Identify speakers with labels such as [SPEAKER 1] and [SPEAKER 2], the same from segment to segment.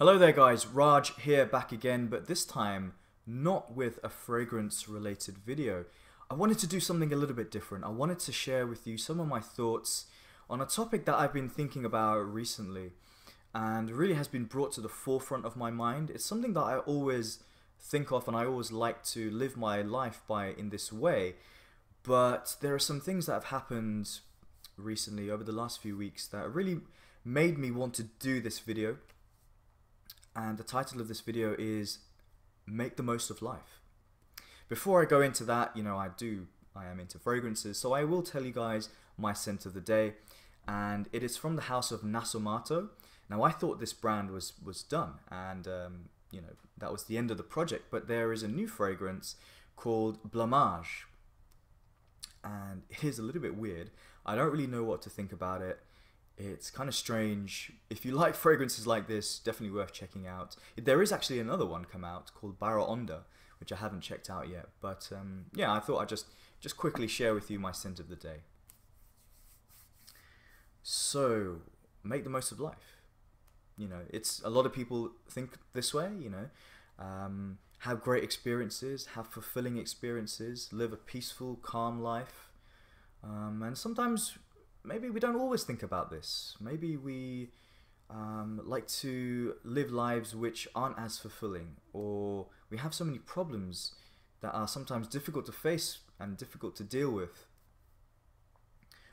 [SPEAKER 1] Hello there guys, Raj here back again, but this time not with a fragrance related video. I wanted to do something a little bit different. I wanted to share with you some of my thoughts on a topic that I've been thinking about recently and really has been brought to the forefront of my mind. It's something that I always think of and I always like to live my life by in this way, but there are some things that have happened recently over the last few weeks that really made me want to do this video. And the title of this video is Make the Most of Life. Before I go into that, I am into fragrances, so I will tell you guys my scent of the day, and it is from the house of Nasomatto. Now I thought this brand was done, and that was the end of the project, but there is a new fragrance called Blamage, and it is a little bit weird. I don't really know what to think about it. It's kind of strange. If you like fragrances like this, definitely worth checking out. There is actually another one come out called Barra Onda, which I haven't checked out yet. But yeah, I thought I'd just quickly share with you my scent of the day. So, make the most of life. It's a lot of people think this way. Have great experiences, have fulfilling experiences, live a peaceful, calm life, and sometimes maybe we don't always think about this. Maybe we like to live lives which aren't as fulfilling, or we have so many problems that are sometimes difficult to face and difficult to deal with.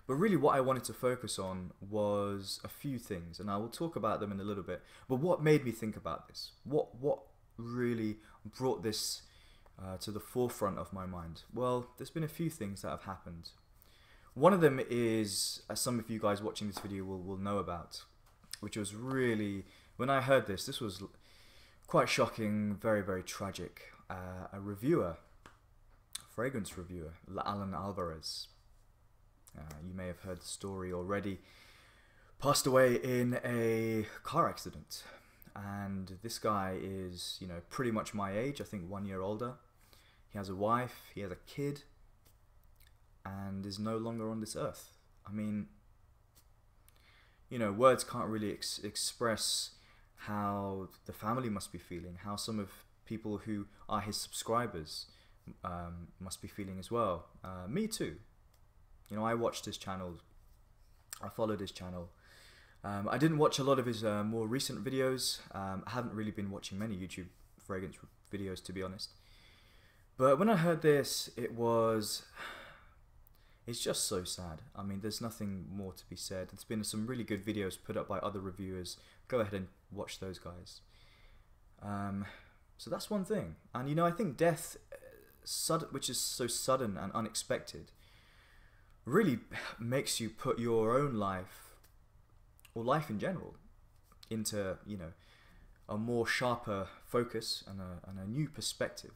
[SPEAKER 1] But really what I wanted to focus on was a few things, and I will talk about them in a little bit. But what made me think about this? What really brought this to the forefront of my mind? Well, there's been a few things that have happened. One of them is, as some of you guys watching this video will know about, which was really, when I heard this was quite shocking, very, very tragic. A reviewer, fragrance reviewer, Alan Alvarez, you may have heard the story already, passed away in a car accident. And this guy is, pretty much my age, I think 1 year older. He has a wife, he has a kid, and is no longer on this earth. I mean, words can't really express how the family must be feeling, how some of people who are his subscribers must be feeling as well. Me too. I watched his channel, I followed his channel. I didn't watch a lot of his more recent videos. I haven't really been watching many YouTube fragrance videos, to be honest. But when I heard this, it's just so sad. I mean, there's nothing more to be said. There's been some really good videos put up by other reviewers. Go ahead and watch those guys. So that's one thing. And I think death, which is so sudden and unexpected, really makes you put your own life, or life in general, into a more sharper focus and a new perspective.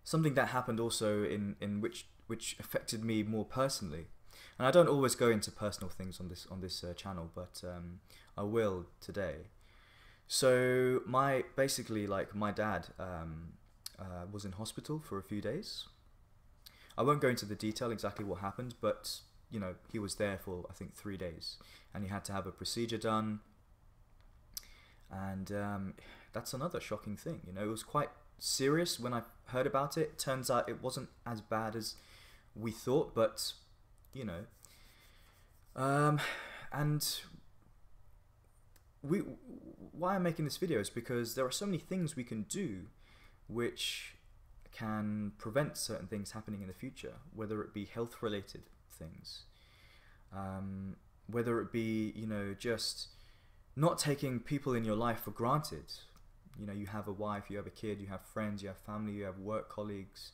[SPEAKER 1] Something that happened also in which affected me more personally, and I don't always go into personal things on this channel, but I will today. So my dad was in hospital for a few days. I won't go into the detail exactly what happened, but he was there for I think 3 days, and he had to have a procedure done, and that's another shocking thing. It was quite serious when I heard about it. Turns out it wasn't as bad as we thought, but and why I'm making this video is because there are so many things we can do which can prevent certain things happening in the future, whether it be health related things, whether it be just not taking people in your life for granted. You have a wife, you have a kid, you have friends, you have family, you have work colleagues.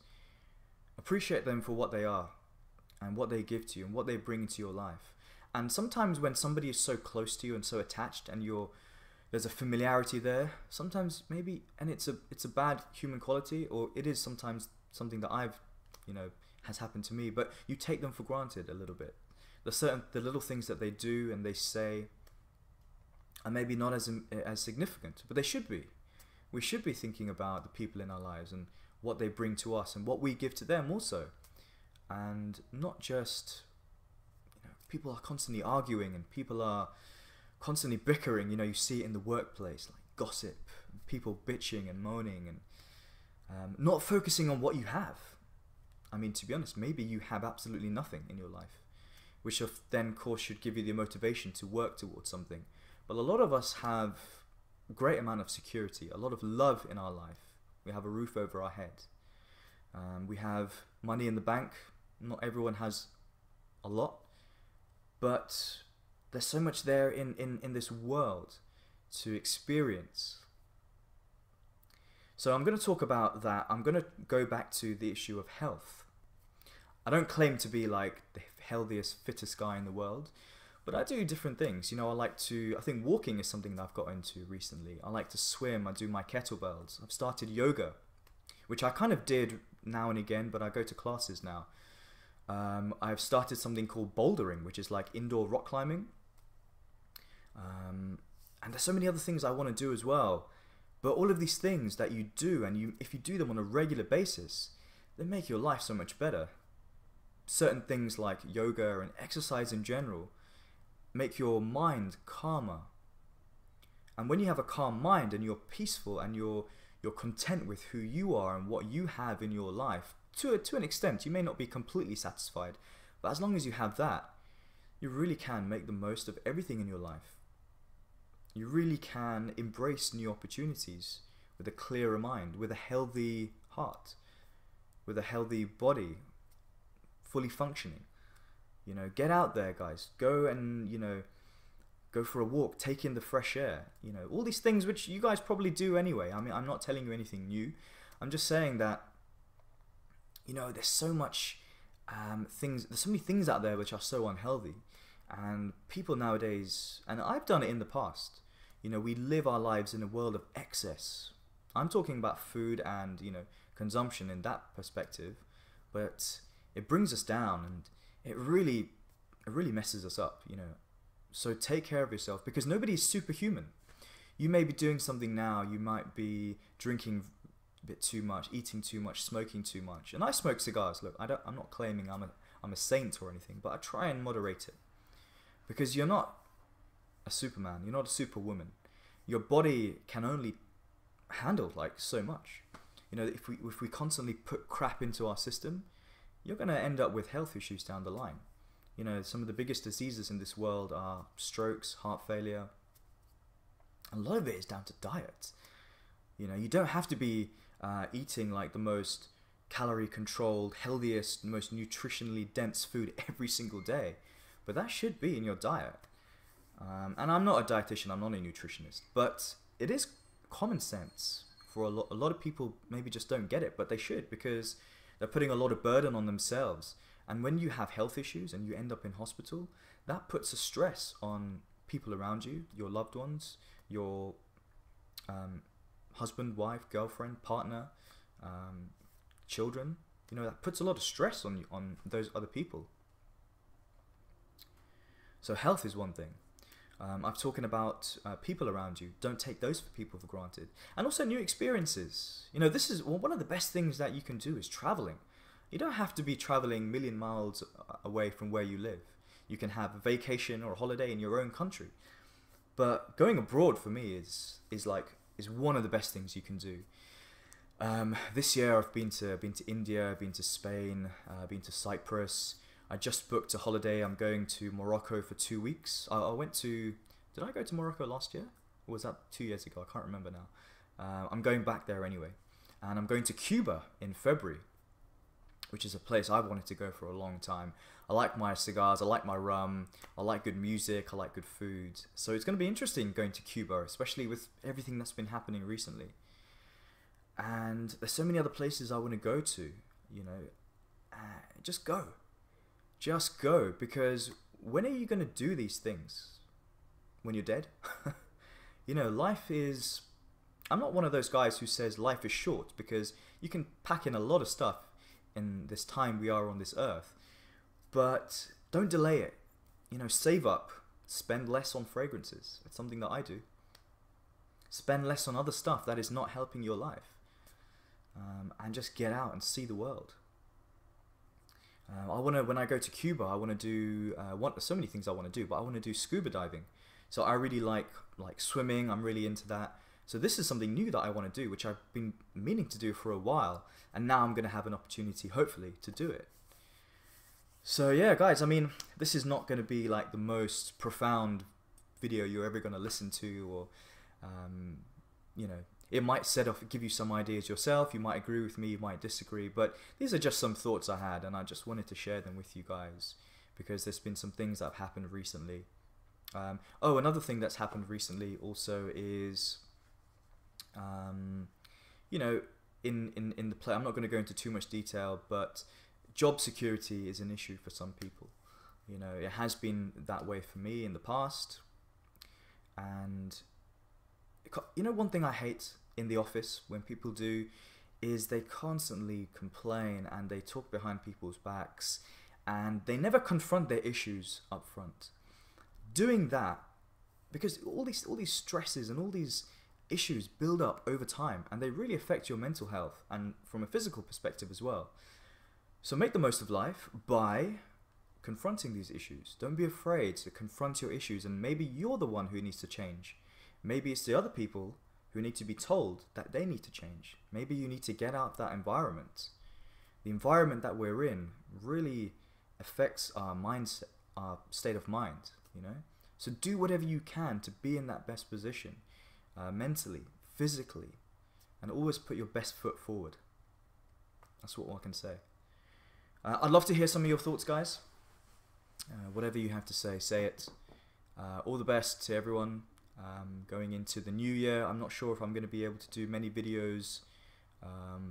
[SPEAKER 1] Appreciate them for what they are and what they give to you and what they bring into your life. And sometimes when somebody is so close to you and so attached, and there's a familiarity there, sometimes maybe, and it's a bad human quality, or it is sometimes something that has happened to me, but you take them for granted a little bit. The little things that they do and they say are maybe not as significant, but they should be. We should be thinking about the people in our lives and what they bring to us and what we give to them also. And not just, people are constantly arguing and people are constantly bickering. You know, you see it in the workplace, like gossip, people bitching and moaning, and not focusing on what you have. I mean, to be honest, maybe you have absolutely nothing in your life, which of then, of course, should give you the motivation to work towards something. But a lot of us have a great amount of security, a lot of love in our life. We have a roof over our head. We have money in the bank. Not everyone has a lot, but there's so much there in this world to experience. So I'm going to talk about that. I'm going to go back to the issue of health. I don't claim to be like the healthiest, fittest guy in the world, but I do different things. You know, I think walking is something that I've got into recently. I like to swim, I do my kettlebells. I've started yoga, which I kind of did now and again, but I go to classes now. I've started something called bouldering, which is like indoor rock climbing. And there's so many other things I want to do as well. But all of these things that you do, and if you do them on a regular basis, they make your life so much better. Certain things like yoga and exercise in general make your mind calmer. And when you have a calm mind and you're peaceful and you're content with who you are and what you have in your life, to an extent, you may not be completely satisfied, but as long as you have that, you really can make the most of everything in your life. You really can embrace new opportunities with a clearer mind, with a healthy heart, with a healthy body, fully functioning. You know, get out there, guys. Go and, you know, go for a walk, take in the fresh air. You know, all these things which you guys probably do anyway. I mean, I'm not telling you anything new. I'm just saying that, you know, there's so much there's so many things out there which are so unhealthy. And people nowadays, and I've done it in the past, you know, we live our lives in a world of excess. I'm talking about food and, you know, consumption in that perspective, but it brings us down and it really messes us up, you know. So take care of yourself, because nobody is superhuman. You may be doing something now, you might be drinking a bit too much, eating too much, smoking too much. And I smoke cigars. Look, I'm not claiming I'm a saint or anything, but I try and moderate it. Because you're not a superman, you're not a superwoman. Your body can only handle like so much. You know, if we constantly put crap into our system, you're going to end up with health issues down the line. You know, some of the biggest diseases in this world are strokes, heart failure. A lot of it is down to diet. You know, you don't have to be eating like the most calorie controlled, healthiest, most nutritionally dense food every single day. But that should be in your diet. And I'm not a dietitian, I'm not a nutritionist, but it is common sense for a lot of people. Maybe just don't get it, but they should, because they're putting a lot of burden on themselves. And when you have health issues and you end up in hospital, that puts a stress on people around you, your loved ones, your husband, wife, girlfriend, partner, children. You know, that puts a lot of stress on those other people. So health is one thing. I'm talking about people around you. Don't take those people for granted. And also new experiences. You know, this is one of the best things that you can do is traveling. You don't have to be traveling a million miles away from where you live. You can have a vacation or a holiday in your own country. But going abroad for me is one of the best things you can do. This year I've been to India, been to Spain, been to Cyprus. I just booked a holiday. I'm going to Morocco for 2 weeks. Did I go to Morocco last year? Or was that 2 years ago? I can't remember now. I'm going back there anyway. And I'm going to Cuba in February, which is a place I've wanted to go for a long time. I like my cigars, I like my rum, I like good music, I like good food. So it's going to be interesting going to Cuba, especially with everything that's been happening recently. And there's so many other places I want to go to, you know. Just go. Just go, because when are you going to do these things? When you're dead? You know, life is... I'm not one of those guys who says life is short, because you can pack in a lot of stuff in this time we are on this earth. But don't delay it. You know, save up. Spend less on fragrances. It's something that I do. Spend less on other stuff that is not helping your life. And just get out and see the world. When I go to Cuba, I want to do so many things I want to do, but I want to do scuba diving. So I really like swimming. I'm really into that. So this is something new that I want to do, which I've been meaning to do for a while, and now I'm going to have an opportunity, hopefully, to do it. So yeah, guys, I mean, this is not going to be like the most profound video you're ever going to listen to, or you know, it might give you some ideas yourself. You might agree with me, you might disagree, but these are just some thoughts I had, and I just wanted to share them with you guys because there's been some things that have happened recently. Oh, another thing that's happened recently also is, you know, in the play, I'm not going to go into too much detail, but job security is an issue for some people. You know, it has been that way for me in the past. And you know, one thing I hate in the office when people do is they constantly complain and they talk behind people's backs and they never confront their issues up front. Doing that, because all these stresses and all these issues build up over time, and they really affect your mental health and from a physical perspective as well. So make the most of life by confronting these issues. Don't be afraid to confront your issues, and maybe you're the one who needs to change. Maybe it's the other people who need to be told that they need to change. Maybe you need to get out of that environment. The environment that we're in really affects our mindset, our state of mind, you know? So do whatever you can to be in that best position, mentally, physically, and always put your best foot forward. That's what I can say. I'd love to hear some of your thoughts, guys. Whatever you have to say, say it. All the best to everyone going into the new year. I'm not sure if I'm going to be able to do many videos.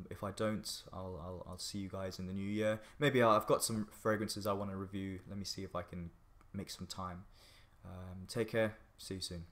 [SPEAKER 1] If I don't, I'll see you guys in the new year. Maybe I've got some fragrances I want to review. Let me see if I can make some time. Take care. See you soon.